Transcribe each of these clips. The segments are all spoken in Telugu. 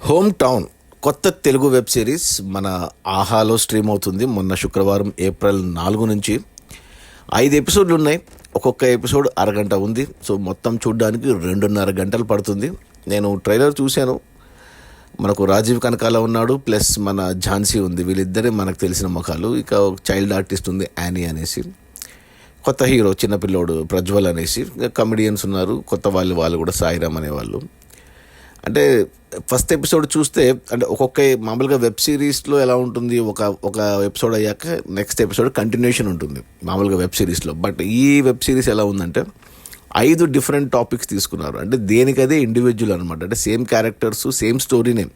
హోమ్ టౌన్ కొత్త తెలుగు వెబ్ సిరీస్ మన ఆహాలో స్ట్రీమ్ అవుతుంది. మొన్న శుక్రవారం ఏప్రిల్ 4 నుంచి 5 ఎపిసోడ్లు ఉన్నాయి. ఒక్కొక్క ఎపిసోడ్ అరగంట ఉంది. సో మొత్తం చూడడానికి 2.5 గంటలు పడుతుంది. నేను ట్రైలర్ చూశాను. మనకు రాజీవ్ కనకాల ఉన్నాడు, ప్లస్ మన ఝాన్సీ ఉంది. వీళ్ళిద్దరే మనకు తెలిసిన ముఖాలు. ఇక ఒక చైల్డ్ ఆర్టిస్ట్ ఉంది యానీ అనేసి, కొత్త హీరో చిన్నపిల్లోడు ప్రజ్వల్ అనేసి, కమెడియన్స్ ఉన్నారు కొత్త వాళ్ళు కూడా సాయిరామ్ అనేవాళ్ళు. అంటే ఫస్ట్ ఎపిసోడ్ చూస్తే అంటే ఒక్కొక్క మామూలుగా వెబ్ సిరీస్లో ఎలా ఉంటుంది, ఒక ఎపిసోడ్ అయ్యాక నెక్స్ట్ ఎపిసోడ్ కంటిన్యూషన్ ఉంటుంది మామూలుగా వెబ్ సిరీస్లో. బట్ ఈ వెబ్ సిరీస్ ఎలా ఉందంటే 5 డిఫరెంట్ టాపిక్స్ తీసుకున్నారు. అంటే దేనికదే ఇండివిజువల్ అనమాట. అంటే సేమ్ క్యారెక్టర్స్, సేమ్ స్టోరీనే.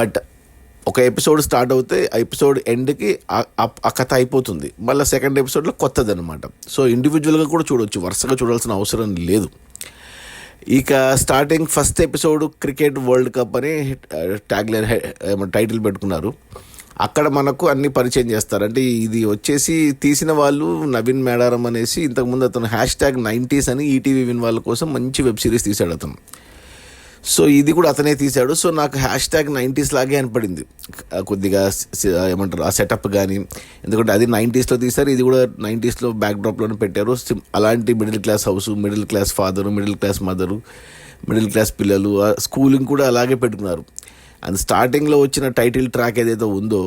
బట్ ఒక ఎపిసోడ్ స్టార్ట్ అవుతే ఆ ఎపిసోడ్ ఎండ్కి ఆ కథ అయిపోతుంది. మళ్ళీ సెకండ్ ఎపిసోడ్లో కొత్తది అనమాట. సో ఇండివిజువల్గా కూడా చూడవచ్చు, వరుసగా చూడాల్సిన అవసరం లేదు. ఇక starting first episode cricket world cup అని ట్యాగ్లైన్ టైటిల్ పెట్టుకున్నారు. అక్కడ మనకు అన్ని పరిచయం చేస్తారు. అంటే ఇది వచ్చేసి తీసిన వాళ్ళు నవీన్ మేడారం అనేసి, ఇంతకుముందు అతను #90s అని ఈటీవీ విన్ వాళ్ళ కోసం మంచి వెబ్ సిరీస్ తీశాడు అతను. సో ఇది కూడా అతనే తీశాడు. సో నాకు #90s లాగే అనిపడింది కొద్దిగా. ఏమంటారు ఆ సెటప్ కానీ, ఎందుకంటే అది 90sలో తీశారు, ఇది కూడా 90sలో బ్యాక్డ్రాప్లోనే పెట్టారు. అలాంటి middle class house, middle class father, middle class mother, middle class పిల్లలు, స్కూలింగ్ కూడా అలాగే పెట్టుకున్నారు. అండ్ స్టార్టింగ్లో వచ్చిన టైటిల్ ట్రాక్ ఏదైతే ఉందో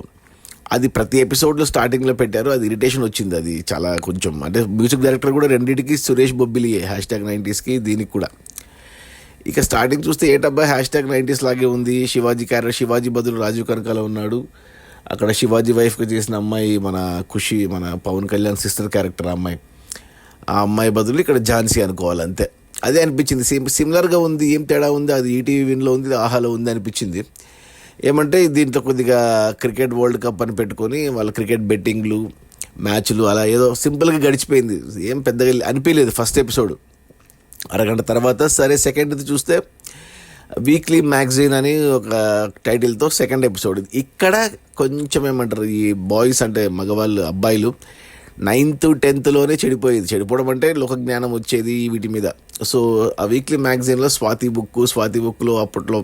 అది ప్రతి ఎపిసోడ్లో స్టార్టింగ్లో పెట్టారు. అది ఇరిటేషన్ వచ్చింది. అది చాలా కొంచెం అంటే మ్యూజిక్ డైరెక్టర్ కూడా రెండింటికి సురేష్ బొబ్బిలియే, #90sకి దీనికి కూడా. ఇక స్టార్టింగ్ చూస్తే ఏటబ్బా #90s లాగే ఉంది. శివాజీ బదులు రాజీవ్ కనకాల ఉన్నాడు. అక్కడ శివాజీ వైఫ్కి చేసిన అమ్మాయి మన ఖుషి, మన పవన్ కళ్యాణ్ సిస్టర్ క్యారెక్టర్ అమ్మాయి. ఆ అమ్మాయి బదులు ఇక్కడ ఝాన్సీ అనుకోవాలి, అంతే. అదే అనిపించింది. సిమిలర్గా ఉంది. ఏం తేడా ఉంది, అది ఈటీవీ విన్లో ఉంది, ఆహాలో ఉంది అనిపించింది. ఏమంటే దీంట్లో కొద్దిగా క్రికెట్ వరల్డ్ కప్ అని పెట్టుకొని వాళ్ళ క్రికెట్ బెట్టింగ్లు, మ్యాచ్లు అలా ఏదో సింపుల్గా గడిచిపోయింది. ఏం పెద్దగా అనిపించలేదు ఫస్ట్ ఎపిసోడ్. అరగంట తర్వాత సరే సెకండ్ది చూస్తే వీక్లీ మ్యాగజైన్ అని ఒక టైటిల్తో సెకండ్ ఎపిసోడ్. ఇక్కడ కొంచెం ఏమంటారు, ఈ బాయ్స్ అంటే మగవాళ్ళు అబ్బాయిలు 9th 10thలోనే చెడిపోవడం అంటే లోక జ్ఞానం వచ్చేది వీటి మీద. సో ఆ వీక్లీ మ్యాగజైన్లో స్వాతి బుక్లో అప్పట్లో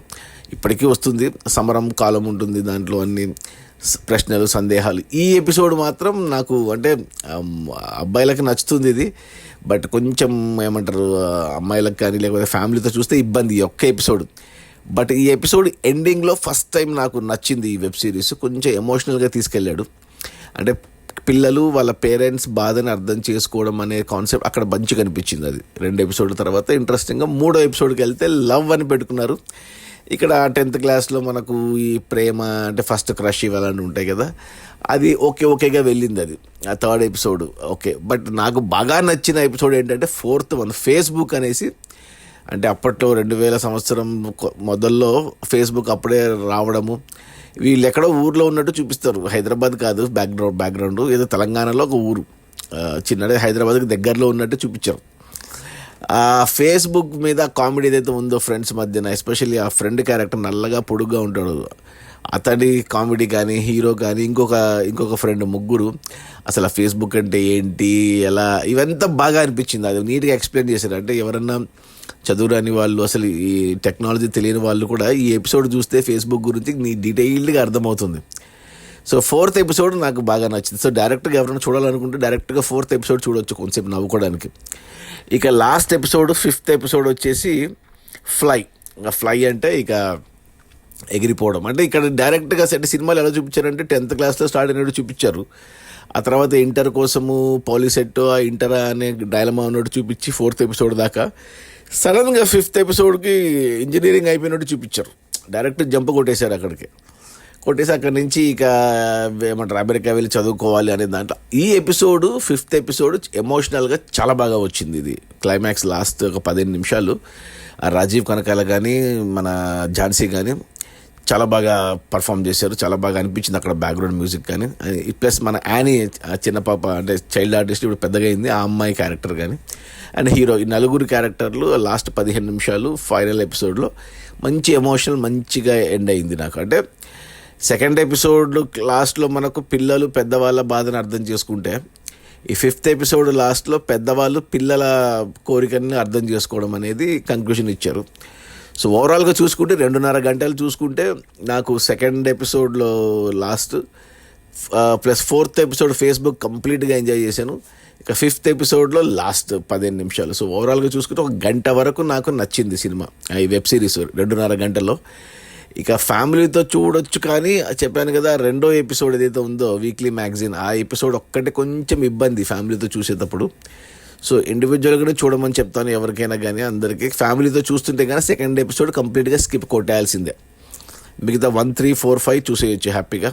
ఇప్పటికీ వస్తుంది, సమరం కాలం ఉంటుంది, దాంట్లో అన్ని ప్రశ్నలు సందేహాలు. ఈ ఎపిసోడ్ మాత్రం నాకు అంటే అబ్బాయిలకి నచ్చుతుంది ఇది. బట్ కొంచెం ఏమంటారు అమ్మాయిలకు కానీ లేకపోతే ఫ్యామిలీతో చూస్తే ఇబ్బంది ఈ ఒక్క ఎపిసోడ్. బట్ ఈ ఎపిసోడ్ ఎండింగ్లో ఫస్ట్ టైం నాకు నచ్చింది ఈ వెబ్ సిరీస్. కొంచెం ఎమోషనల్గా తీసుకెళ్ళాడు. అంటే పిల్లలు వాళ్ళ పేరెంట్స్ బాధని అర్థం చేసుకోవడం అనే కాన్సెప్ట్ అక్కడ మంచిగా అనిపించింది. అది 2 ఎపిసోడ్ల తర్వాత ఇంట్రెస్టింగ్గా 3వ ఎపిసోడ్కి వెళ్తే లవ్ అని పెట్టుకున్నారు. ఇక్కడ 10th క్లాస్లో మనకు ఈ ప్రేమ అంటే ఫస్ట్ క్రష్ ఇవ్వాలని ఉంటాయి కదా, అది ఓకేగా వెళ్ళింది. అది ఆ 3rd ఎపిసోడ్ ఓకే. బట్ నాకు బాగా నచ్చిన ఎపిసోడ్ ఏంటంటే 4th వన్, ఫేస్బుక్ అనేసి. అంటే అప్పట్లో 2000 సంవత్సరం మొదల్లో ఫేస్బుక్ అప్పుడే రావడము. వీళ్ళు ఎక్కడో ఊర్లో ఉన్నట్టు చూపిస్తారు. హైదరాబాద్ కాదు బ్యాక్గ్రౌండ్ ఏదో తెలంగాణలో ఒక ఊరు, చిన్నదే హైదరాబాద్కి దగ్గరలో ఉన్నట్టు చూపించారు. ఆ ఫేస్బుక్ మీద కామెడీ ఏదైతే ఉందో ఫ్రెండ్స్ మధ్యన, ఎస్పెషల్లీ ఆ ఫ్రెండ్ క్యారెక్టర్ నల్లగా పొడుగ్గా ఉంటాడు, అతడి కామెడీ కానీ, హీరో కానీ, ఇంకొక ఫ్రెండ్, ముగ్గురు అసలు ఆ ఫేస్బుక్ అంటే ఏంటి, ఎలా, ఇవంతా బాగా అనిపించింది. అది నీట్గా ఎక్స్ప్లెయిన్ చేశారు. అంటే ఎవరన్నా చదువురాని వాళ్ళు, అసలు ఈ టెక్నాలజీ తెలియని వాళ్ళు కూడా ఈ ఎపిసోడ్ చూస్తే ఫేస్బుక్ గురించి నీ డీటెయిల్డ్గా అర్థమవుతుంది. సో 4th ఎపిసోడ్ నాకు బాగా నచ్చింది. సో డైరెక్ట్గా ఎవరైనా చూడాలనుకుంటే డైరెక్ట్గా 4th ఎపిసోడ్ చూడవచ్చు కొంచెంసేపు నవ్వుకోవడానికి. ఇక లాస్ట్ ఎపిసోడ్ 5th ఎపిసోడ్ వచ్చేసి ఫ్లై అంటే ఇక ఎగిరిపోవడం. అంటే ఇక్కడ డైరెక్ట్గా సినిమాలు ఎలా చూపించారంటే 10th క్లాస్లో స్టార్ట్ అయినట్టు చూపించారు. ఆ తర్వాత ఇంటర్ కోసము పాలిసెట్, ఆ ఇంటర్ అనే డైలమా ఉన్నట్టు చూపించి 4th ఎపిసోడ్ దాకా సడన్గా 5th ఎపిసోడ్కి ఇంజనీరింగ్ అయిపోయినట్టు చూపించారు. డైరెక్ట్ జంప్ కొట్టేశారు కొట్టేసి అక్కడి నుంచి ఇక ఏమంటారు అమెరికా వెళ్ళి చదువుకోవాలి అనే దాంట్లో ఈ ఎపిసోడ్ 5th ఎపిసోడ్ ఎమోషనల్గా చాలా బాగా వచ్చింది. ఇది క్లైమాక్స్ లాస్ట్ ఒక 15 నిమిషాలు రాజీవ్ కనకాల కానీ మన ఝాన్సీ కానీ చాలా బాగా పర్ఫామ్ చేశారు. చాలా బాగా అనిపించింది అక్కడ బ్యాక్గ్రౌండ్ మ్యూజిక్ కానీ. ప్లస్ మన యానీ చిన్న పాప అంటే చైల్డ్ ఆర్టిస్ట్ ఇప్పుడు పెద్దగా అయింది, ఆ అమ్మాయి క్యారెక్టర్ కానీ, అండ్ హీరో, ఈ నలుగురు క్యారెక్టర్లు లాస్ట్ 15 నిమిషాలు ఫైనల్ ఎపిసోడ్లో మంచి ఎమోషనల్ మంచిగా ఎండ్ అయింది నాకు. అంటే సెకండ్ ఎపిసోడ్ లాస్ట్లో మనకు పిల్లలు పెద్దవాళ్ళ బాధను అర్థం చేసుకుంటే, ఈ 5th ఎపిసోడ్ లాస్ట్లో పెద్దవాళ్ళు పిల్లల కోరికని అర్థం చేసుకోవడం అనేది కంక్లూషన్ ఇచ్చారు. సో ఓవరాల్గా చూసుకుంటే 2.5 గంటలు చూసుకుంటే నాకు సెకండ్ ఎపిసోడ్లో last plus 4th episode Facebook కంప్లీట్గా ఎంజాయ్ చేశాను. ఇక 5th ఎపిసోడ్లో లాస్ట్ 15 నిమిషాలు. సో ఓవరాల్గా చూసుకుంటే 1 గంట వరకు నాకు నచ్చింది సినిమా, ఈ వెబ్ సిరీస్ 2.5 గంటల్లో. ఇక ఫ్యామిలీతో చూడొచ్చు, కానీ చెప్పాను కదా, 2వ ఎపిసోడ్ ఏదైతే ఉందో వీక్లీ మ్యాగజైన్, ఆ ఎపిసోడ్ ఒక్కటే కొంచెం ఇబ్బంది ఫ్యామిలీతో చూసేటప్పుడు. సో ఇండివిజువల్గానే చూడమని చెప్తాను ఎవరికైనా కానీ, అందరికీ. ఫ్యామిలీతో చూస్తుంటే కానీ సెకండ్ ఎపిసోడ్ కంప్లీట్గా స్కిప్ కొట్టేయాల్సిందే. మిగతా 1, 3, 4, 5 చూసేయచ్చు హ్యాపీగా.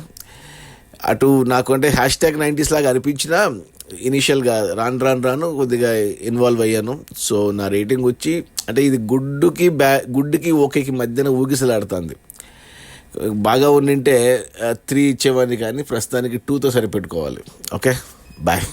అటు నాకు అంటే #90s లాగా అనిపించినా ఇనీషియల్గా రాను కొద్దిగా ఇన్వాల్వ్ అయ్యాను. సో నా రేటింగ్ వచ్చి అంటే ఇది గుడ్డుకి ఓకేకి మధ్యన ఊగిసలాడుతుంది. బాగా ఉండింటే 3 ఇచ్చేవాడిని, కానీ ప్రస్తుతానికి 2తో సరిపెట్టుకోవాలి. Okay, bye.